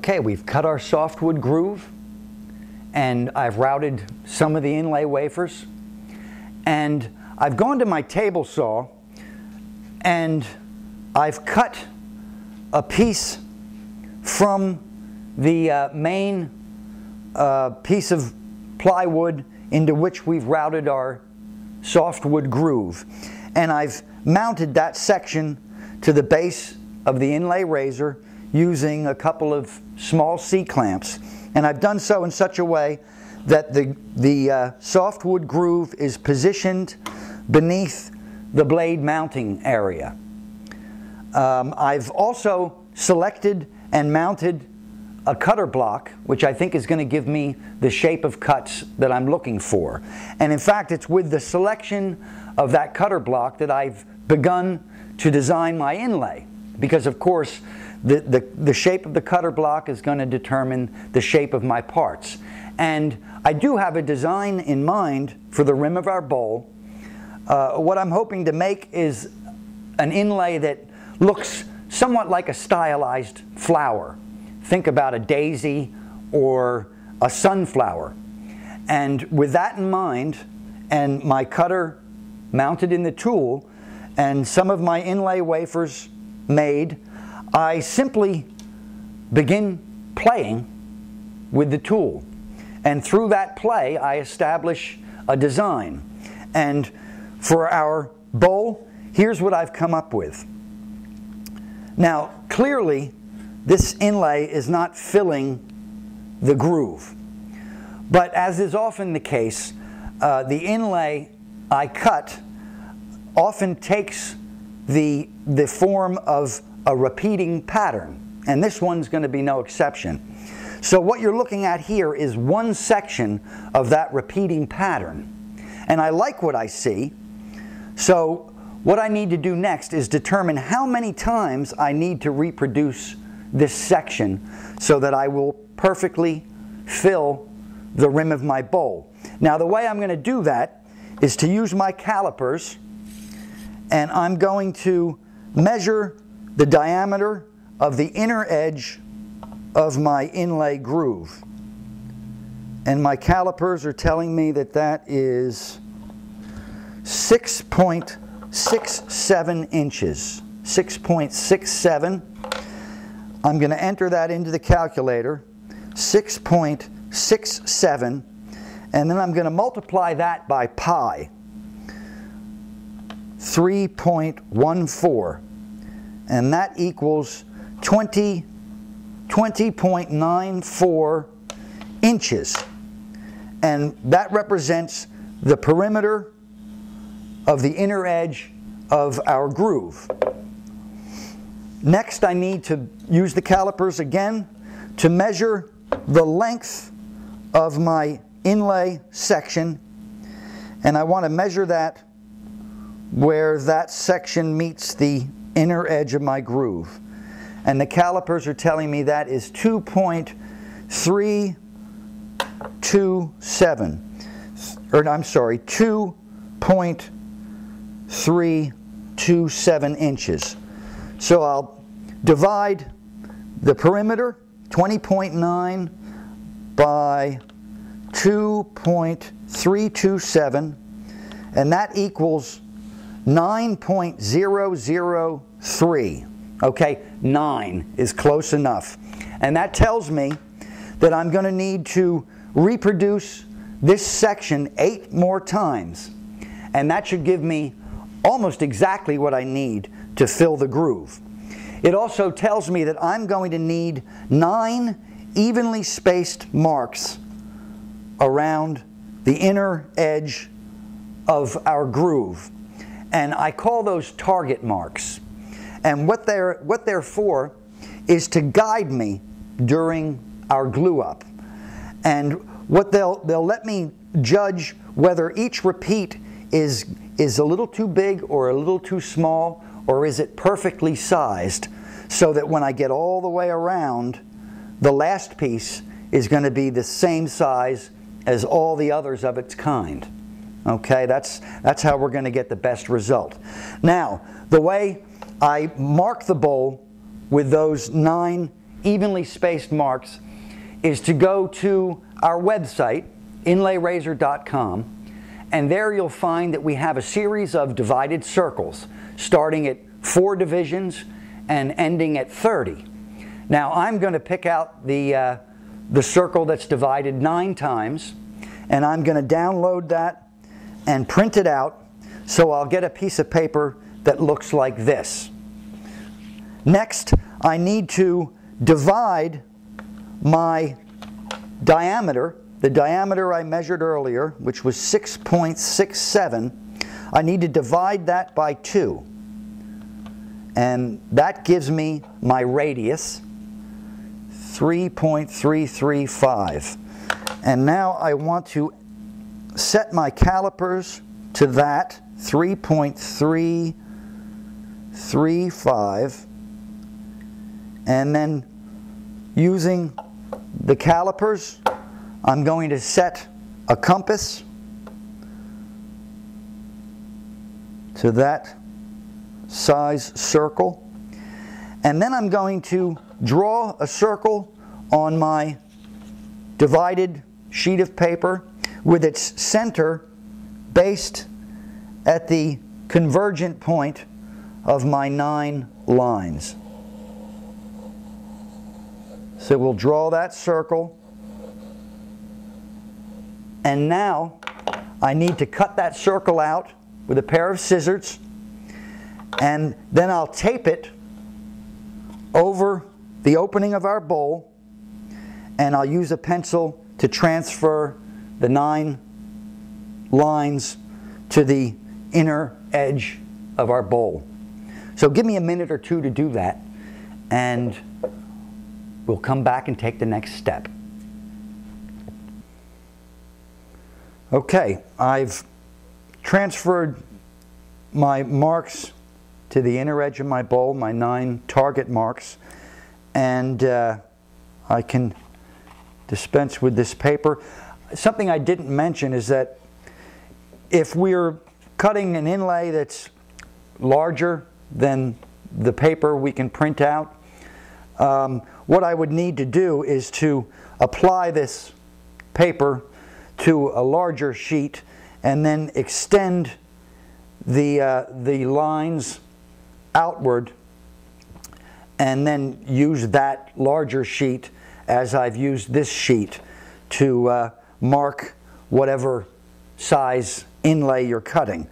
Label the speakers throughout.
Speaker 1: Okay, we've cut our softwood groove, and I've routed some of the inlay wafers, and I've gone to my table saw and I've cut a piece from the main piece of plywood into which we've routed our softwood groove, and I've mounted that section to the base of the inlay razor using a couple of small C-clamps, and I've done so in such a way that the softwood groove is positioned beneath the blade mounting area. I've also selected and mounted a cutter block, which I think is going to give me the shape of cuts that I'm looking for. And in fact, it's with the selection of that cutter block that I've begun to design my inlay, because of course the shape of the cutter block is going to determine the shape of my parts. And I do have a design in mind for the rim of our bowl. What I'm hoping to make is an inlay that looks somewhat like a stylized flower. Think about a daisy or a sunflower. And with that in mind, and my cutter mounted in the tool, and some of my inlay wafers made, I simply begin playing with the tool. And through that play, I establish a design. And for our bowl, here's what I've come up with. Now, clearly, this inlay is not filling the groove. But as is often the case, the inlay I cut often takes the form of a repeating pattern. And this one's going to be no exception. So what you're looking at here is one section of that repeating pattern. And I like what I see. So what I need to do next is determine how many times I need to reproduce this section so that I will perfectly fill the rim of my bowl. Now the way I'm going to do that is to use my calipers, and I'm going to measure the diameter of the inner edge of my inlay groove. And my calipers are telling me that that is 6.67 inches. 6.67. I'm going to enter that into the calculator, 6.67, and then I'm going to multiply that by pi, 3.14, and that equals 20.94 inches. And that represents the perimeter of the inner edge of our groove. Next, I need to use the calipers again to measure the length of my inlay section, and I want to measure that where that section meets the inner edge of my groove. And the calipers are telling me that is 2.327, or I'm sorry, 2.327 inches. So I'll divide the perimeter, 20.9, by 2.327, and that equals 9.003. Okay, 9 is close enough. And that tells me that I'm going to need to reproduce this section 8 more times. And that should give me almost exactly what I need to fill the groove. It also tells me that I'm going to need 9 evenly spaced marks around the inner edge of our groove. And I call those target marks. And what they're for is to guide me during our glue up. And what they'll let me judge whether each repeat is a little too big or a little too small, or is it perfectly sized, so that when I get all the way around, the last piece is going to be the same size as all the others of its kind. Okay, that's how we're going to get the best result. Now, the way I mark the bowl with those 9 evenly spaced marks is to go to our website, inlayrazor.com, and there you'll find that we have a series of divided circles starting at 4 divisions and ending at 30. Now I'm going to pick out the circle that's divided 9 times, and I'm going to download that and print it out so I'll get a piece of paper that looks like this. Next, I need to divide my diameter, the diameter I measured earlier, which was 6.67, I need to divide that by 2. And that gives me my radius, 3.335. And now I want to set my calipers to that, 3.335. And then using the calipers, I'm going to set a compass to that size circle. And then I'm going to draw a circle on my divided sheet of paper with its center based at the convergent point of my 9 lines. So we'll draw that circle, and now I need to cut that circle out with a pair of scissors, and then I'll tape it over the opening of our bowl, and I'll use a pencil to transfer the 9 lines to the inner edge of our bowl. So give me a minute or two to do that, and we'll come back and take the next step. Okay, I've transferred my marks to the inner edge of my bowl, my 9 target marks, and I can dispense with this paper. Something I didn't mention is that if we're cutting an inlay that's larger than the paper we can print out, what I would need to do is to apply this paper to a larger sheet and then extend the lines outward, and then use that larger sheet as I've used this sheet to mark whatever size inlay you're cutting.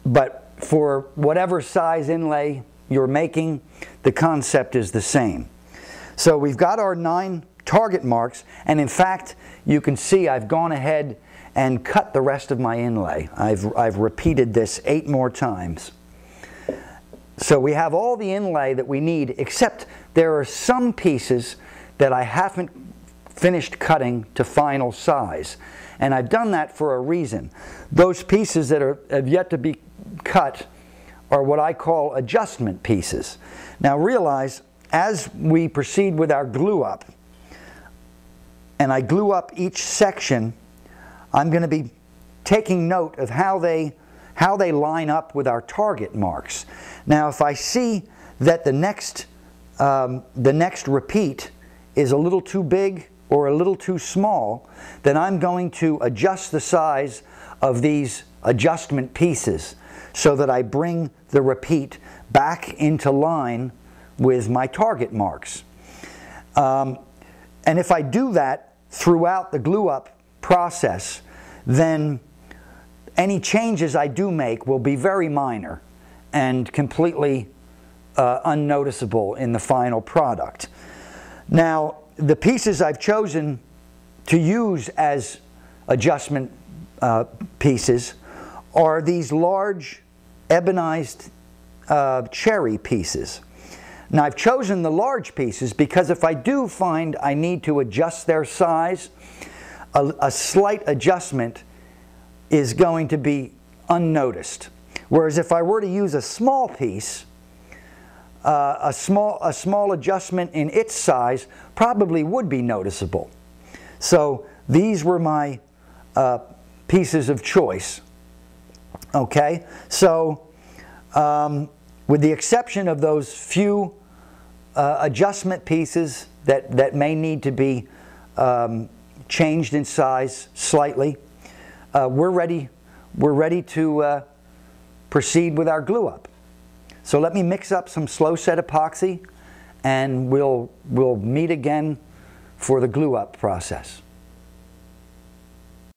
Speaker 1: But for whatever size inlay you're making, the concept is the same. So we've got our 9 target marks, and in fact you can see I've gone ahead and cut the rest of my inlay. I've repeated this 8 more times. So we have all the inlay that we need, except there are some pieces that I haven't finished cutting to final size, and I've done that for a reason. Those pieces that have yet to be cut are what I call adjustment pieces. Now realize, as we proceed with our glue up, and I glue up each section, I'm going to be taking note of how they line up with our target marks. Now if I see that the next repeat is a little too big or a little too small, then I'm going to adjust the size of these adjustment pieces so that I bring the repeat back into line with my target marks. And if I do that throughout the glue up process, then any changes I do make will be very minor and completely unnoticeable in the final product. Now, the pieces I've chosen to use as adjustment pieces are these large ebonized cherry pieces. Now I've chosen the large pieces because if I do find I need to adjust their size, a slight adjustment is going to be unnoticed. Whereas if I were to use a small piece, a small adjustment in its size probably would be noticeable. So these were my pieces of choice. Okay, so with the exception of those few adjustment pieces that may need to be changed in size slightly, we're ready to proceed with our glue up. So let me mix up some slow set epoxy, and we'll meet again for the glue up process.